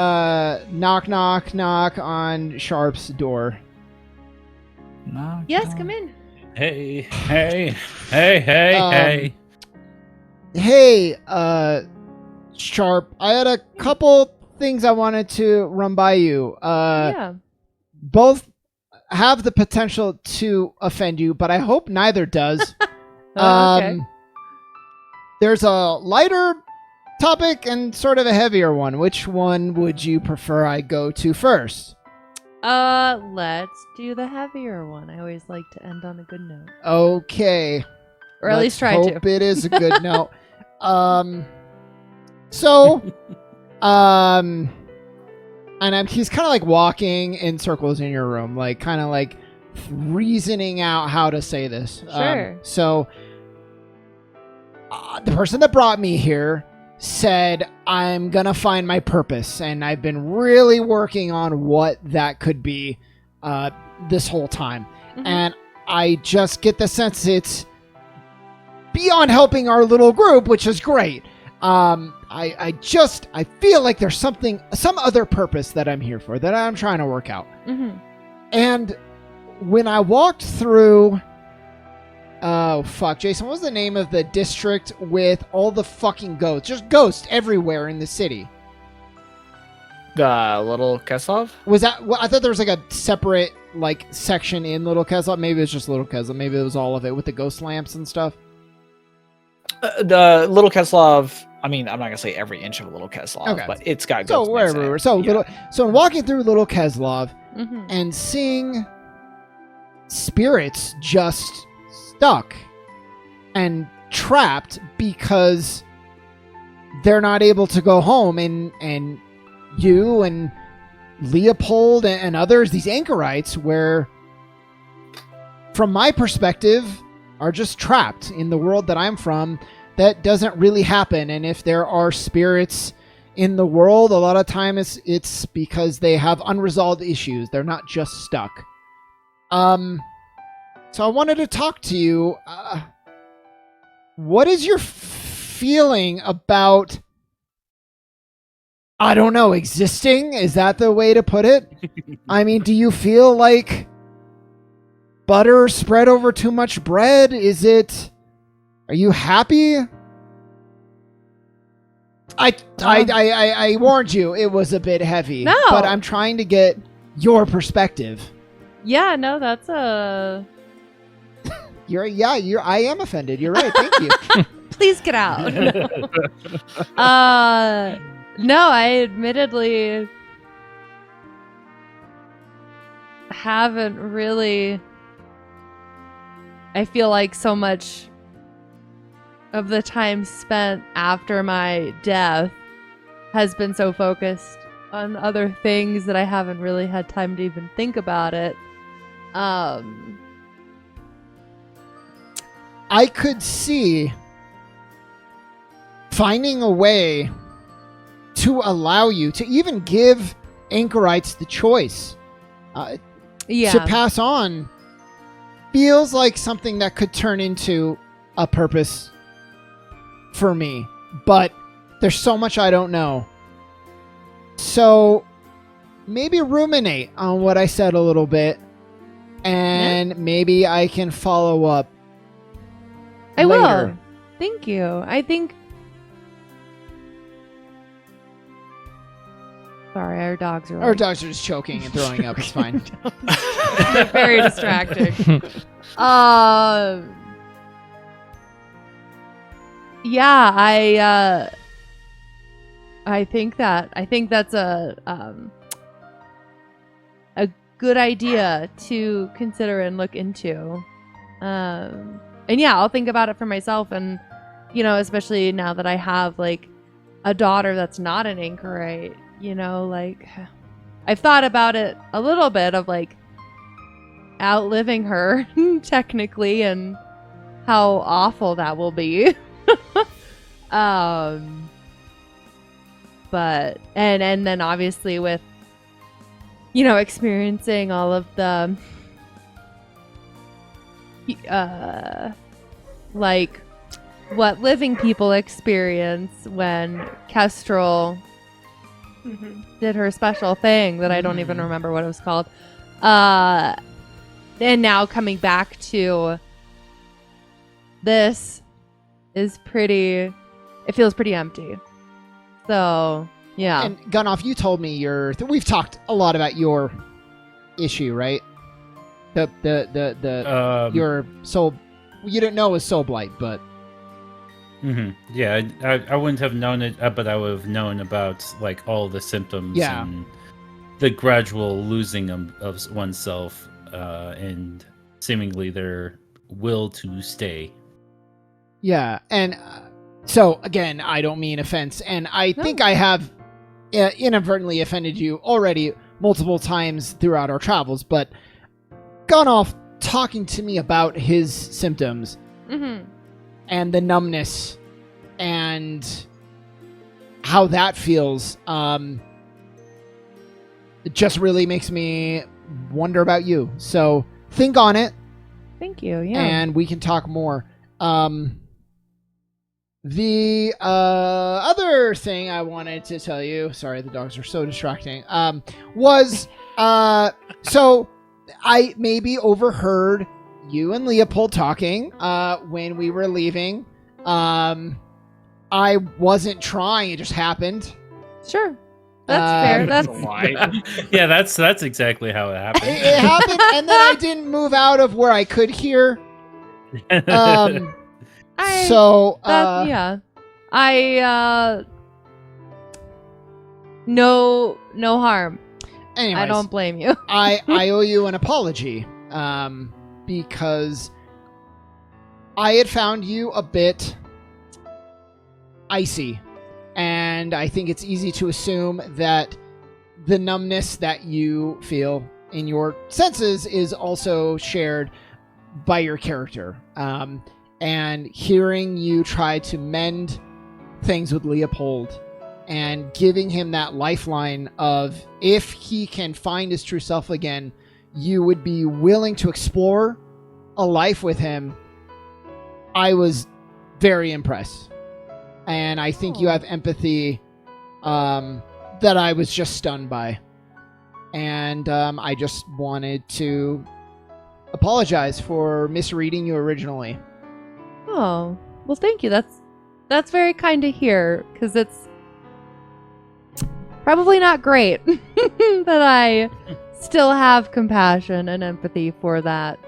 knock on Sharp's door. Yes, come in. Hey. Hey, Sharp, I had a couple things I wanted to run by you. Yeah. Both have the potential to offend you, but I hope neither does. Okay. There's a lighter topic and sort of a heavier one. Which one would you prefer I go to first? Let's do the heavier one. I always like to end on a good note. Okay. Or at least try to. Hope it is a good note. And he's kind of like walking in circles in your room, like kind of like reasoning out how to say this. Sure. The person that brought me here said I'm gonna find my purpose, and I've been really working on what that could be this whole time. Mm-hmm. And I just get the sense it's beyond helping our little group, which is great. I feel like there's some other purpose that I'm here for, that I'm trying to work out. Mm-hmm. And when I walked through, Jason, what was the name of the district with all the fucking ghosts? Just ghosts everywhere in the city. The Little Keslov? Was that? Well, I thought there was like a separate like section in Little Keslov. Maybe it was just Little Keslov. Maybe it was all of it with the ghost lamps and stuff. The Little Keslov. I mean, I'm not gonna say every inch of a Little Keslov, okay, but it's got so ghosts. Wherever we were. So in walking through Little Keslov mm-hmm. and seeing spirits just stuck and trapped because they're not able to go home, and you and Leopold and others, these anchorites, where from my perspective are just trapped in the world that I'm from. That doesn't really happen, and if there are spirits in the world, a lot of times it's because they have unresolved issues. They're not just stuck. So I wanted to talk to you. What is your feeling about, I don't know, existing? Is that the way to put it? I mean, do you feel like butter spread over too much bread? Are you happy? I warned you it was a bit heavy. No. But I'm trying to get your perspective. Yeah, no, that's a... I am offended. You're right. Thank you. Please get out. No, I admittedly haven't really... I feel like so much of the time spent after my death has been so focused on other things that I haven't really had time to even think about it. I could see finding a way to allow you to even give anchorites the choice to pass on. Feels like something that could turn into a purpose for me, but there's so much I don't know. So maybe ruminate on what I said a little bit, and maybe I can follow up. I later. will. Thank you. I think... Sorry, our dogs are... Our dogs are just choking and throwing up. It's fine. They're very distracting. Yeah, I think that's a good idea to consider and look into. And yeah, I'll think about it for myself, and especially now that I have like a daughter that's not an anchorite, like I've thought about it a little bit of like outliving her technically, and how awful that will be. But and then obviously with experiencing all of the like what living people experience when Kestrel did her special thing that I don't even remember what it was called, and now coming back to this is it feels pretty empty. So yeah. And Gunoff, you told me we've talked a lot about your issue, right? Your soul, you didn't know it was soul blight, but yeah, I wouldn't have known it, but I would have known about like all the symptoms and the gradual losing of oneself, and seemingly their will to stay. Yeah, and so again, I don't mean offense, and I think I have inadvertently offended you already multiple times throughout our travels, but gone off talking to me about his symptoms and the numbness and how that feels, it just really makes me wonder about you. So think on it. Thank you. Yeah, and we can talk more. The other thing I wanted to tell you, sorry, the dogs are so distracting, was so I maybe overheard you and Leopold talking when we were leaving. I wasn't trying, it just happened. Sure. That's fair. That's a lie. Yeah, that's exactly how it happened. It happened, and then I didn't move out of where I could hear. No harm. Anyways, I don't blame you. I owe you an apology, because I had found you a bit icy, and I think it's easy to assume that the numbness that you feel in your senses is also shared by your character. And hearing you try to mend things with Leopold and giving him that lifeline of, if he can find his true self again, you would be willing to explore a life with him. I was very impressed. And I think you have empathy that I was just stunned by. And I just wanted to apologize for misreading you originally. Oh, well, thank you. That's very kind to hear, because probably not great, but I still have compassion and empathy for that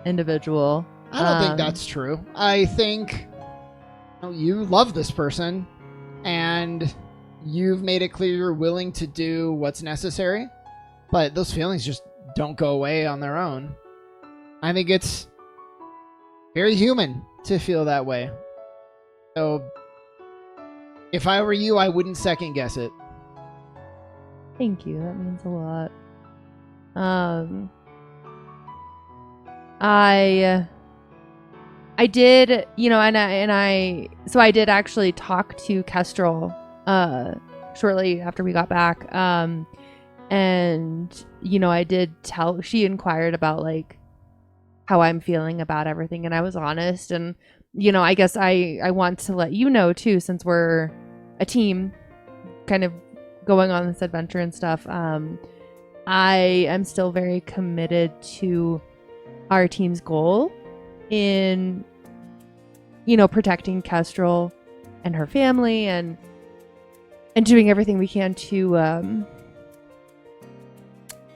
individual. I don't think that's true. I think you love this person, and you've made it clear you're willing to do what's necessary, but those feelings just don't go away on their own. I think it's very human to feel that way. So, if I were you, I wouldn't second guess it. Thank you. That means a lot. I did, so I did actually talk to Kestrel shortly after we got back. And I did she inquired about like how I'm feeling about everything, and I was honest. And I guess I want to let you know too, since we're a team kind of going on this adventure and stuff. I am still very committed to our team's goal in protecting Kestrel and her family, and doing everything we can to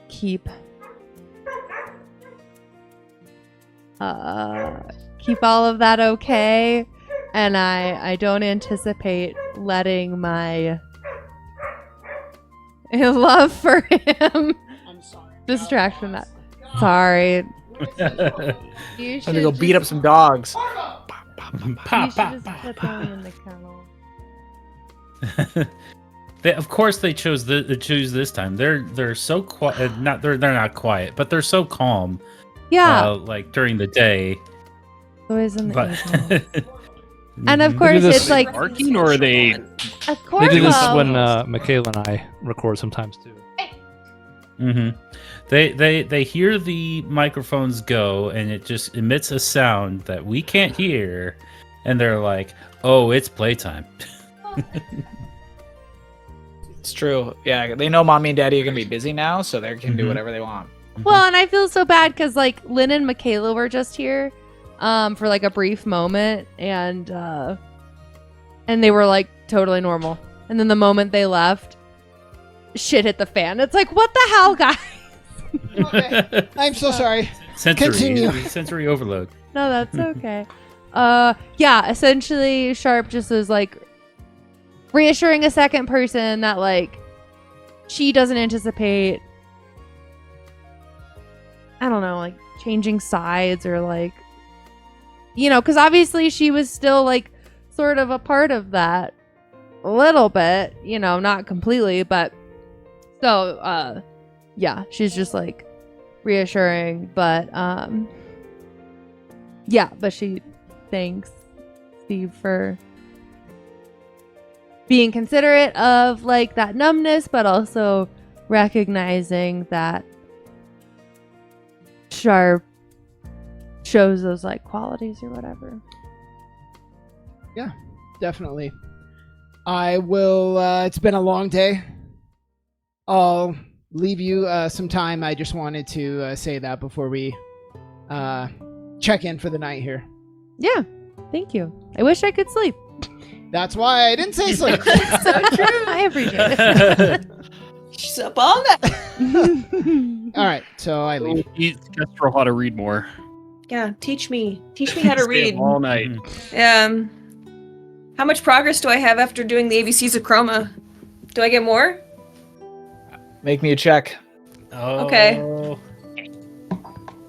keep all of that okay. And I don't anticipate letting my love for him distract from that. Sorry. You I'm gonna go beat up some dogs. You should just put them in the kennel. Of course, they choose this time. They're so quiet. They're not quiet, but they're so calm. Yeah. Like during the day. Always in the But evening. And of course, this- it's like, Barking, or are they? of course, They do this well, when Michaela and I record sometimes too. Mm-hmm. They hear the microphones go, and it just emits a sound that we can't hear, and they're like, "Oh, it's playtime." It's true. Yeah, they know mommy and daddy are gonna be busy now, so they can do Mhm. whatever they want. well, and I feel so bad because like Lynn and Michaela were just here, for like a brief moment, and they were like totally normal, and then the moment they left, shit hit the fan. It's like, what the hell, guys? Okay. I'm so sorry. Continue. Sensory overload. No, that's okay. Yeah, essentially Sharp just is like reassuring a second person that like she doesn't anticipate, I don't know, like changing sides, or like, because obviously she was still like sort of a part of that a little bit, not completely, but so yeah, she's just like reassuring, but yeah, but she thanks Steve for being considerate of like that numbness, but also recognizing that Sharp shows those like qualities or whatever. Yeah, definitely. I will. It's been a long day. I'll leave you some time. I just wanted to say that before we check in for the night here. Yeah, thank you. I wish I could sleep. That's why I didn't say sleep. So true. I appreciate it. She's up all night. All right, so I leave. Teach Kestrel how to read more. Yeah, teach me how to Stay read. up all night. How much progress do I have after doing the ABCs of Chroma? Do I get more? Make me a check. Oh. Okay.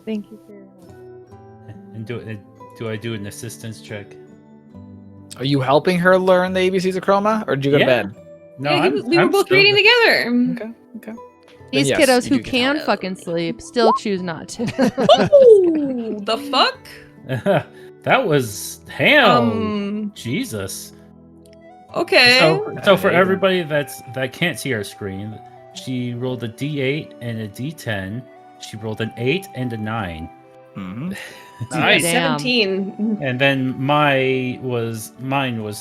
Thank you for your help. And do I do an assistance check? Are you helping her learn the ABCs of Chroma, or did you go to Yeah. bed? No, Yeah, we were both still- reading together. Okay. These yes, kiddos you who do get can help. fucking sleep still choose not to. Oh, the fuck? That was ham. Jesus. Okay. So for everybody that can't see our screen, she rolled a D8 and a D10. She rolled an 8 and a 9. Mm-hmm. Nice. Damn. 17. And then mine was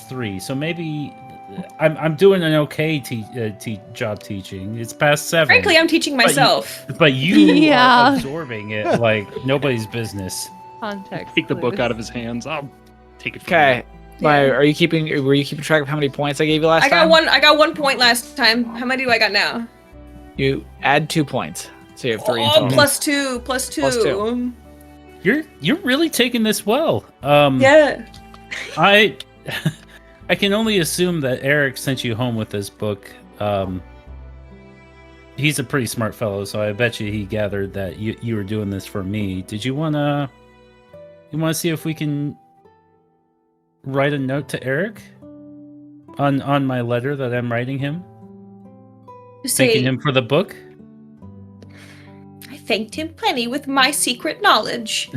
3. So maybe I'm doing an okay job teaching. It's past 7. Frankly, I'm teaching myself. But you Yeah. are absorbing it like nobody's business. Context. Take the book clues. out of his hands. I'll take it. From Okay. Were you keeping track of how many points I gave you last time? I got 1 point last time. How many do I got now? You add 2 points, so you have 3 in Oh, total. plus two. Plus two. You're really taking this well. Yeah. I can only assume that Eric sent you home with this book. He's a pretty smart fellow, so I bet you he gathered that you were doing this for me. Did you wanna see if we can write a note to Eric on my letter that I'm writing him, thanking him for the book? I thanked him plenty with my secret knowledge.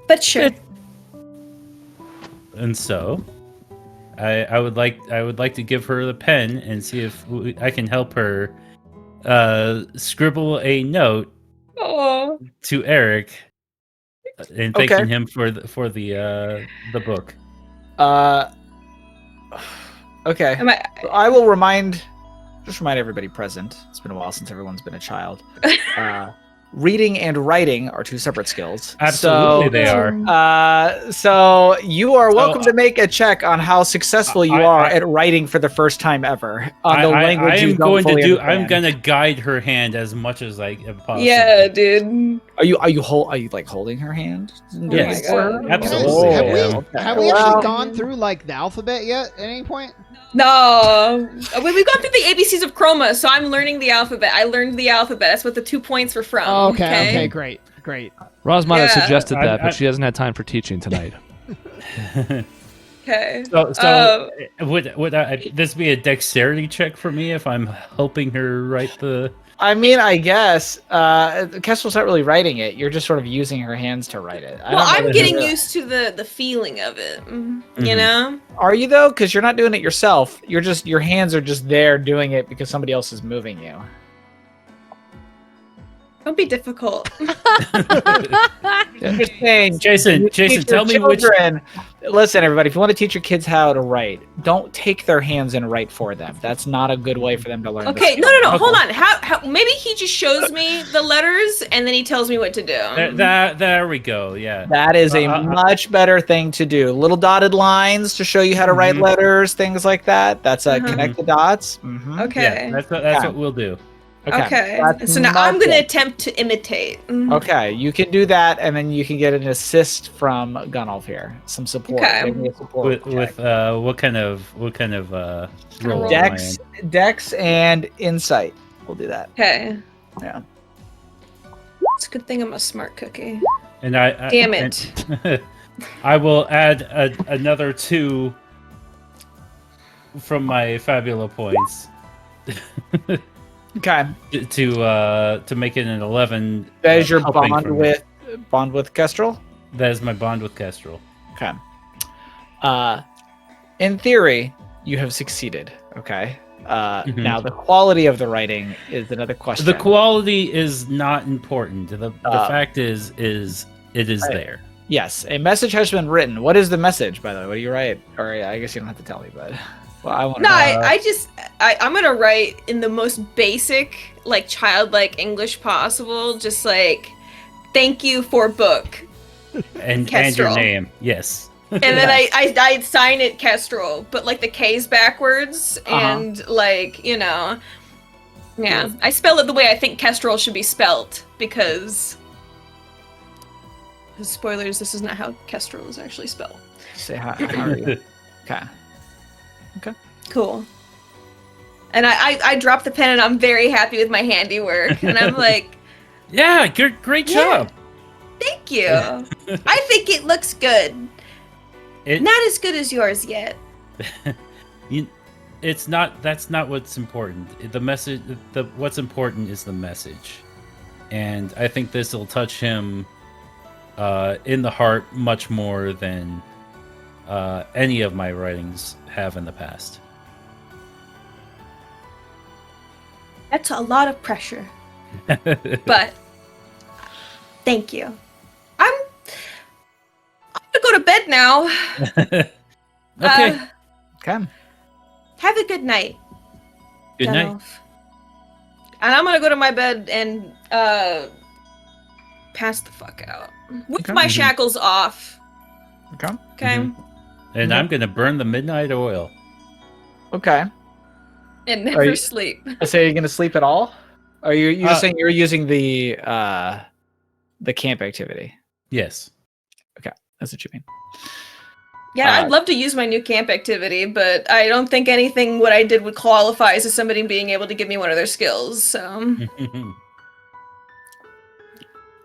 But sure. And so, I would like to give her the pen and see if I can help her scribble a note to Eric and thanking him for the book. Okay. I will remind everybody present. It's been a while since everyone's been a child. Reading and writing are 2 separate skills. Absolutely, they are. So you are welcome to make a check on how successful you are at writing for the first time ever on the language you don't fully understand. I'm going to guide her hand as much as I can possibly. Yeah, dude. Are you like holding her hand? Yes, Have absolutely. we actually gone through like the alphabet yet at any point? No. We've gone through the ABCs of Chroma, so I'm learning the alphabet. I learned the alphabet. That's what the 2 points were from. Okay, great. Roz might have suggested that, but she hasn't had time for teaching tonight. Okay. So would this be a dexterity check for me if I'm helping her write the? I mean, I guess Kestrel's not really writing it. You're just sort of using her hands to write it. Well, I'm getting used to the feeling of it. You know? Are you though? Because you're not doing it yourself. Your hands are just there doing it because somebody else is moving you. Don't be difficult. I'm just saying, Jason, tell me which. Listen, everybody, if you want to teach your kids how to write, don't take their hands and write for them. That's not a good way for them to learn. Okay, no. Hold on. How? Maybe he just shows me the letters and then he tells me what to do. There we go. Yeah. That is a much better thing to do. Little dotted lines to show you how to write letters, things like that. That's connect the dots. Mm-hmm. Okay. Yeah, that's what we'll do. Okay. So now I'm going to attempt to imitate. Okay, you can do that, and then you can get an assist from Gunnulf here. Some support. Okay. Give me a support with what kind of roll? Dex and insight. We'll do that. Okay. Yeah. It's a good thing I'm a smart cookie. And I Damn it. I will add another 2 from my Fabula points. Okay. To make it an 11. That is your bond with Kestrel? That is my bond with Kestrel. Okay. In theory, you have succeeded. Okay. Now the quality of the writing is another question. The quality is not important. The fact is it is there. Yes, a message has been written. What is the message, by the way? What do you write? Or I guess you don't have to tell me, but well, I want to know. I'm gonna write in the most basic, like childlike English possible. Just like, thank you for book. And your name, yes. And then I'd sign it Kestrel, but like the K's backwards and like, you know, yeah. I spell it the way I think Kestrel should be spelt because spoilers, this is not how Kestrel is actually spelled. Say hi. How are you? Okay. Cool. And I dropped the pen and I'm very happy with my handiwork. And I'm like, yeah, great job. Thank you. I think it looks good. Not as good as yours yet. It's not. That's not what's important. The message. What's important is the message, and I think this will touch him in the heart much more than any of my writings have in the past. That's a lot of pressure. But thank you. I'm gonna go to bed now. Okay. Okay. Have a good night. Good night. And I'm gonna go to my bed and pass the fuck out with my shackles off. Okay. Okay. Mhm. And I'm gonna burn the midnight oil. Okay. And Are never you- sleep. So are you gonna sleep at all? Or are you just Uh, saying you're using the camp activity? Yes. That's what you mean. Yeah, I'd love to use my new camp activity, but I don't think anything what I did would qualify as somebody being able to give me one of their skills. So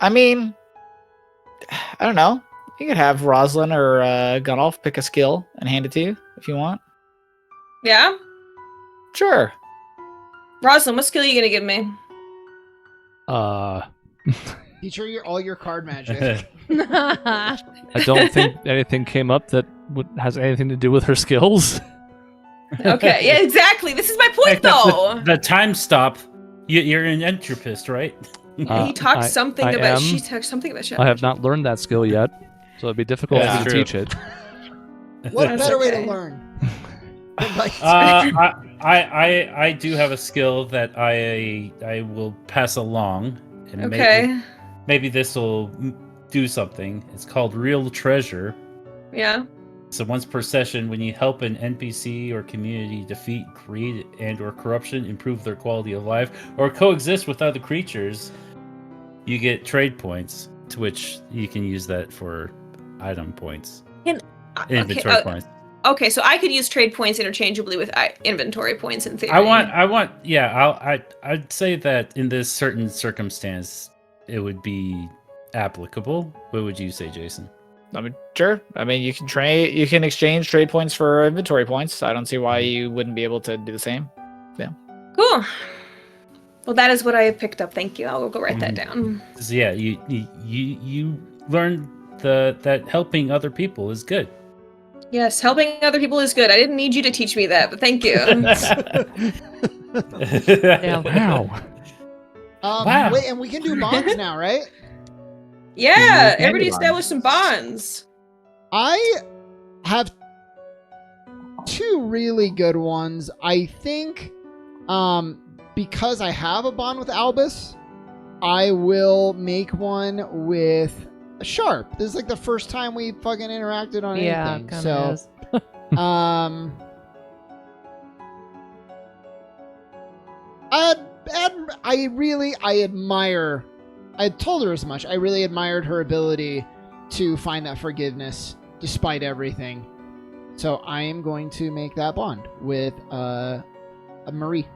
I mean, I don't know. You could have Roslyn or Gunolf pick a skill and hand it to you if you want. yeah, Sure. Rosalind, what skill are you gonna give me? Teach her all your card magic. I don't think anything came up that has anything to do with her skills. Okay, yeah, exactly. This is my point, though. The time stop. You're an entropist, right? He talked something I about. am. She talked something about. I have not learned that skill yet, so it'd be difficult Yeah. for me to True. teach it. What That's better way to okay. learn? Like- I do have a skill that I will pass along, and Okay. maybe this will do something. It's called Real Treasure. Yeah. So once per session, when you help an NPC or community defeat greed and or corruption, improve their quality of life, or coexist with other creatures, you get trade points, to which you can use that for item points. Inventory points. Okay, so I could use trade points interchangeably with inventory points in theory. I'd say that in this certain circumstance, it would be applicable. What would you say, Jason? I mean, sure. I mean, you can exchange trade points for inventory points. I don't see why you wouldn't be able to do the same. Cool. Well, that is what I have picked up. Thank you. I'll go write that down. So yeah, you learn that helping other people is good. Yes, helping other people is good. I didn't need you to teach me that, but thank you. Wow. Wow. Wait, and we can do bonds now, right? Yeah, can everybody do bonds. establish some bonds. I have two really good ones. I think because I have a bond with Albus, I will make one with Sharp. This is like the first time we fucking interacted on Yeah, anything. kind So of is. I admire. I told her as much. I really admired her ability to find that forgiveness despite everything. So I am going to make that bond with a Marie.